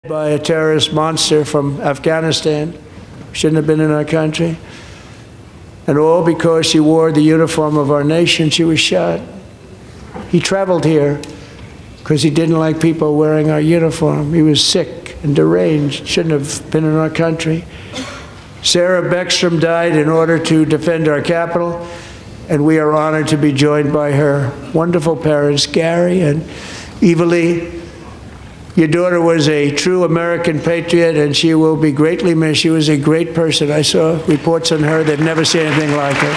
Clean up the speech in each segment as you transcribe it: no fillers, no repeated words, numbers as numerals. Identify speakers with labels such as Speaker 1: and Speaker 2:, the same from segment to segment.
Speaker 1: by a terrorist monster from Afghanistan. Shouldn't have been in our country. And all because she wore the uniform of our nation, she was shot. He traveled here because he didn't like people wearing our uniform. He was sick and deranged, shouldn't have been in our country. Sarah Beckstrom died in order to defend our capital, and we are honored to be joined by her wonderful parents, Gary and Eva Lee. Your daughter was a true American patriot, and she will be greatly missed. She was a great person. I saw reports on her. They've never seen anything like her.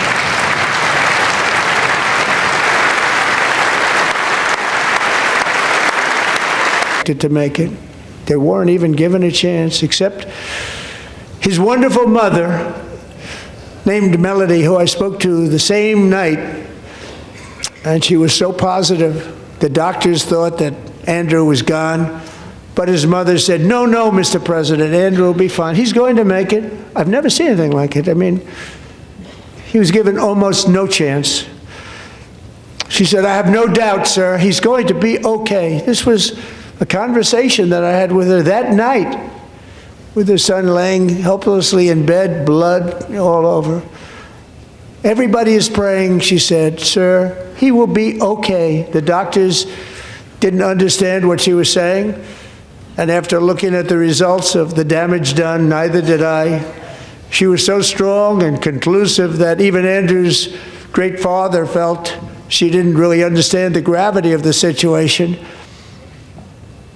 Speaker 1: To make it. They weren't even given a chance, except his wonderful mother, named Melody, who I spoke to the same night, and she was so positive. The doctors thought that Andrew was gone, but his mother said, no, Mr. President, Andrew will be fine. He's going to make it. I've never seen anything like it. I mean, he was given almost no chance. She said, I have no doubt, sir, he's going to be okay. This was a conversation that I had with her that night, with her son laying helplessly in bed, blood all over. Everybody is praying, she said, sir, he will be okay. The doctors didn't understand what she was saying, and after looking at the results of the damage done, neither did I. She was so strong and conclusive that even Andrew's great father felt she didn't really understand the gravity of the situation.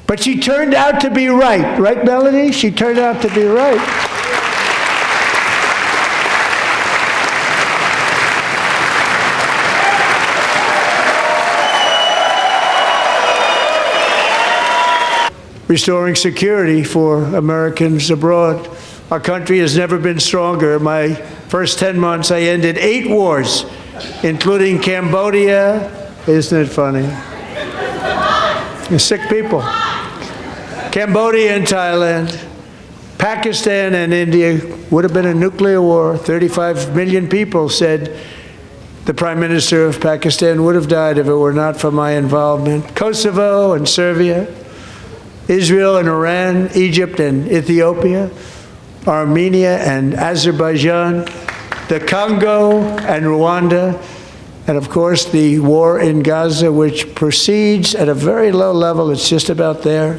Speaker 1: But she turned out to be right. Right, Melody? She turned out to be right. Restoring security for Americans abroad. Our country has never been stronger. My first 10 months, I ended 8 wars, including Cambodia. Isn't it funny? You're sick people. Cambodia and Thailand, Pakistan and India would have been a nuclear war. 35 million people said the Prime Minister of Pakistan would have died if it were not for my involvement. Kosovo and Serbia, Israel and Iran, Egypt and Ethiopia, Armenia and Azerbaijan, the Congo and Rwanda, and of course the war in Gaza, which proceeds at a very low level. It's just about there.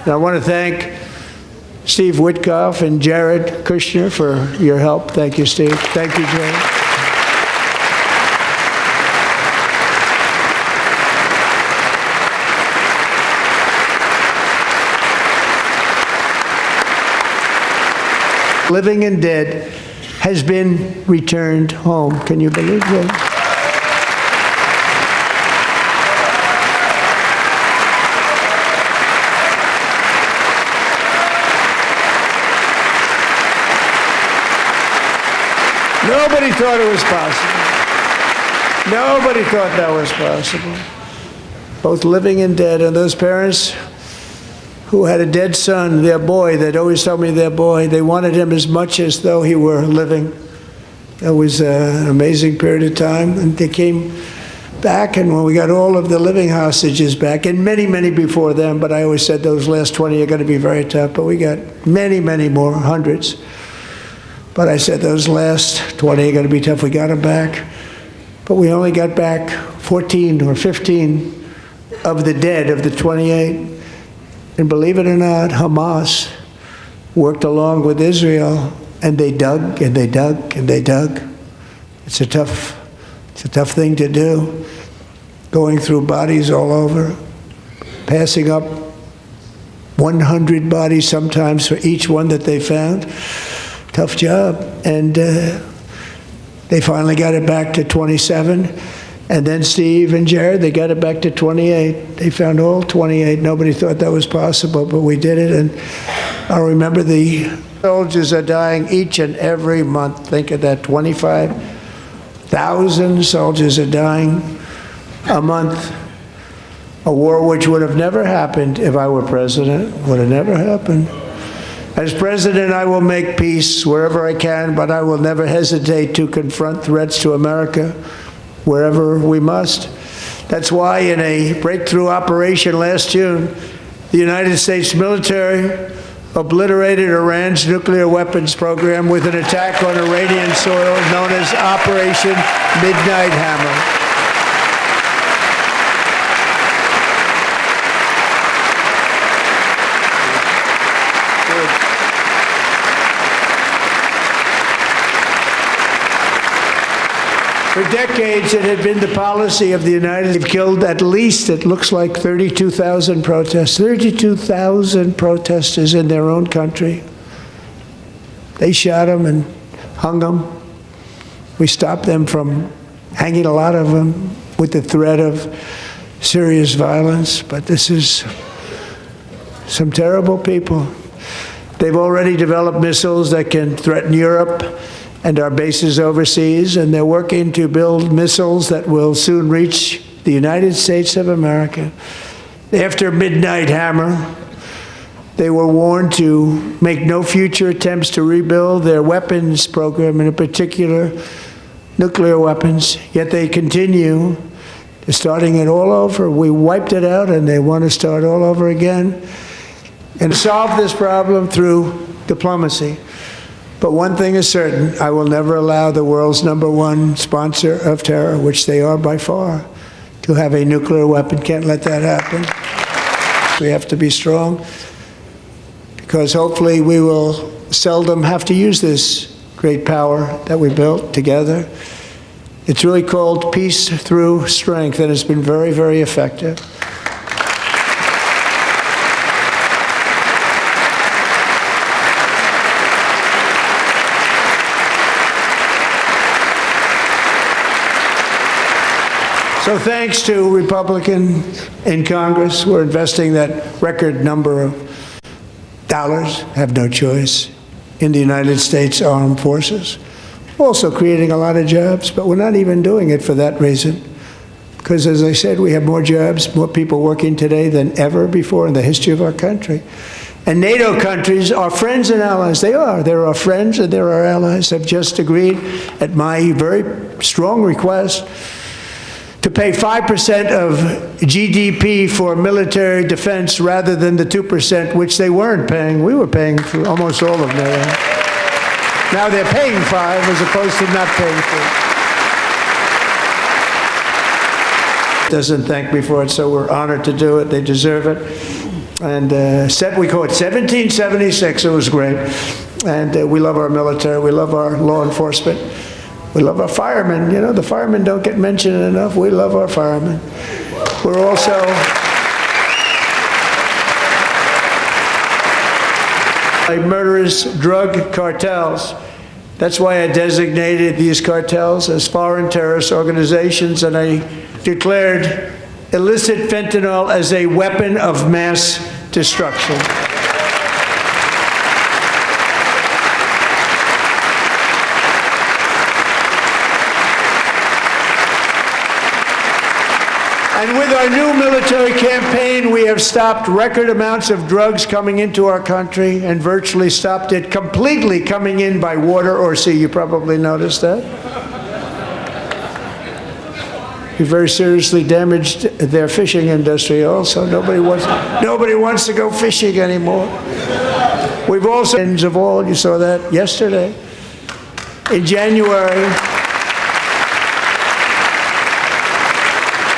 Speaker 1: And I want to thank Steve Witkoff and Jared Kushner for your help. Thank you, Steve. Thank you, Jared. Living and dead has been returned home. Can you believe that? Nobody thought it was possible. Nobody thought that was possible. Both living and dead. And those parents who had a dead son, their boy, they'd always tell me their boy, they wanted him as much as though he were living. That was an amazing period of time. And they came back, and when we got all of the living hostages back, and many, many before them, but I always said those last 20 are going to be very tough, but we got many, many more, hundreds. But I said those last 20 are going to be tough. We got them back. But we only got back 14 or 15 of the dead, of the 28. And believe it or not, Hamas worked along with Israel, and they dug, and they dug, and they dug. It's a tough thing to do, going through bodies all over, passing up 100 bodies sometimes for each one that they found. Tough job. And they finally got it back to 27. And then Steve and Jared, they got it back to 28. They found all 28. Nobody thought that was possible, but we did it. And I remember the soldiers are dying each and every month. Think of that, 25,000 soldiers are dying a month. A war which would have never happened if I were president. Would have never happened. As president, I will make peace wherever I can, but I will never hesitate to confront threats to America wherever we must. That's why in a breakthrough operation last June, The United States military obliterated Iran's nuclear weapons program with an attack on Iranian soil known as Operation Midnight Hammer. For decades, it had been the policy of the United States. They've killed at least, it looks like, 32,000 protesters. 32,000 protesters in their own country. They shot them and hung them. We stopped them from hanging a lot of them with the threat of serious violence. But this is some terrible people. They've already developed missiles that can threaten Europe and our bases overseas, and they're working to build missiles that will soon reach the United States of America. After Midnight Hammer, they were warned to make no future attempts to rebuild their weapons program, and in particular, nuclear weapons, yet they continue. They're starting it all over. We wiped it out, and they want to start all over again. And solve this problem through diplomacy. But one thing is certain, I will never allow the world's #1 sponsor of terror, which they are by far, to have a nuclear weapon. Can't let that happen. We have to be strong, because hopefully we will seldom have to use this great power that we built together. It's really called peace through strength, and it's been very, very effective. So thanks to Republicans in Congress, we're investing that record number of dollars, have no choice, in the United States Armed Forces. Also creating a lot of jobs, but we're not even doing it for that reason. Because as I said, we have more jobs, more people working today than ever before in the history of our country. And NATO countries are friends and allies. They are. They're our friends and they're our allies. Have just agreed, at my very strong request, to pay 5% of GDP for military defense rather than the 2%, which they weren't paying. We were paying for almost all of NATO. Now they're paying 5 as opposed to not paying 4. Doesn't thank me for it, so we're honored to do it. They deserve it. And we call it 1776. It was great. And we love our military. We love our law enforcement. We love our firemen. You know, the firemen don't get mentioned enough. We love our firemen. We're also murderous drug cartels. That's why I designated these cartels as foreign terrorist organizations, and I declared illicit fentanyl as a weapon of mass destruction. And with our new military campaign, we have stopped record amounts of drugs coming into our country and virtually stopped it completely coming in by water or sea. You probably noticed that. We very seriously damaged their fishing industry also. Nobody wants to go fishing anymore. We've also, of all, you saw that yesterday. In January,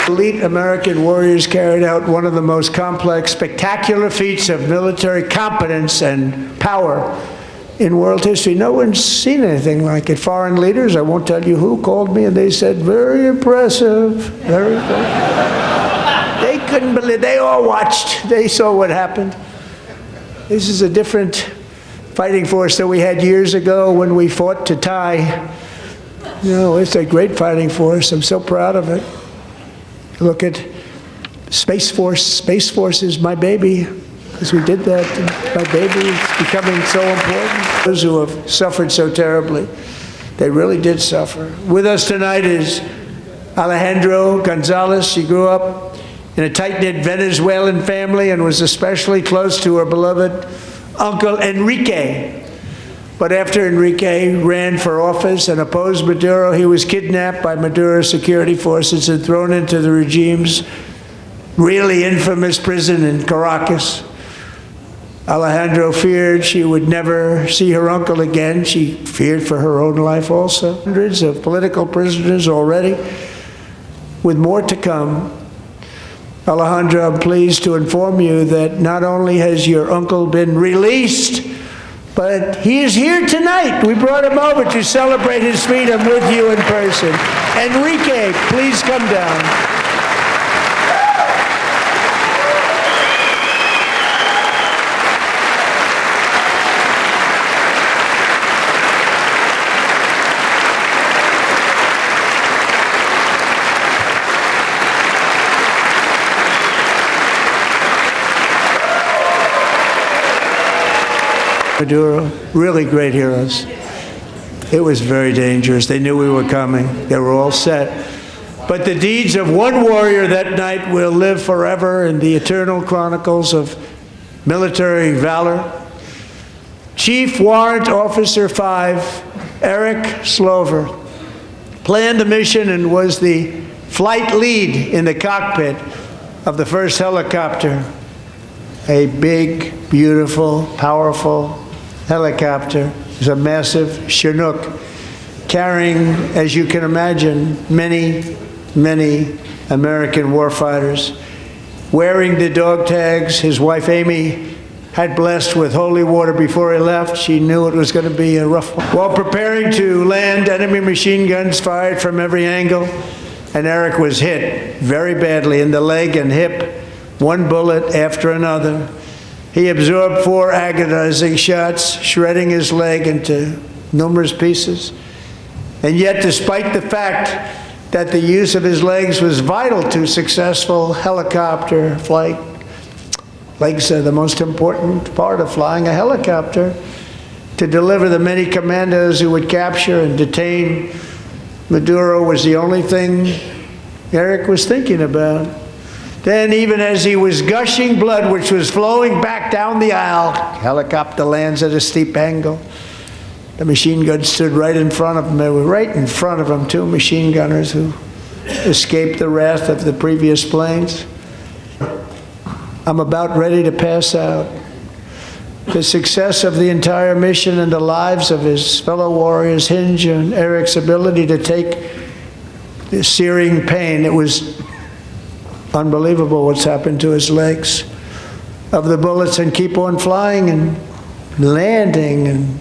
Speaker 1: elite American warriors carried out one of the most complex, spectacular feats of military competence and power in world history. No one's seen anything like it. Foreign leaders, I won't tell you who, called me and they said, very impressive, very impressive. They couldn't believe, they all watched, they saw what happened. This is a different fighting force that we had years ago when we fought to tie. You know, it's a great fighting force. I'm so proud of it. Look at Space Force. Space Force is my baby, because we did that. My baby is becoming so important. Those who have suffered so terribly, they really did suffer. With us tonight is Alejandro Gonzalez. She grew up in a tight-knit Venezuelan family and was especially close to her beloved uncle Enrique. But after Enrique ran for office and opposed Maduro, he was kidnapped by Maduro's security forces and thrown into the regime's really infamous prison in Caracas. Alejandro feared she would never see her uncle again. She feared for her own life also. Hundreds of political prisoners already, with more to come. Alejandro, I'm pleased to inform you that not only has your uncle been released, but he is here tonight. We brought him over to celebrate his freedom with you in person. Enrique, please come down. Maduro, really great heroes. It was very dangerous. They knew we were coming. They were all set. But the deeds of one warrior that night will live forever in the eternal chronicles of military valor. Chief Warrant Officer 5, Eric Slover, planned the mission and was the flight lead in the cockpit of the first helicopter. A big, beautiful, powerful helicopter. It was a massive Chinook carrying, as you can imagine, many, many American warfighters. Wearing the dog tags, his wife Amy had blessed with holy water before he left. She knew it was going to be a rough one. While preparing to land, enemy machine guns fired from every angle, and Eric was hit very badly in the leg and hip, one bullet after another. He absorbed 4 agonizing shots, shredding his leg into numerous pieces. And yet, despite the fact that the use of his legs was vital to successful helicopter flight, legs are the most important part of flying a helicopter, to deliver the many commandos who would capture and detain Maduro was the only thing Eric was thinking about. Then, even as he was gushing blood, which was flowing back down the aisle, helicopter lands at a steep angle. The machine guns stood right in front of him. They were right in front of him, 2 machine gunners who escaped the wrath of the previous planes. I'm about ready to pass out. The success of the entire mission and the lives of his fellow warriors hinge on Eric's ability to take the searing pain. It was unbelievable what's happened to his legs of the bullets and keep on flying and landing and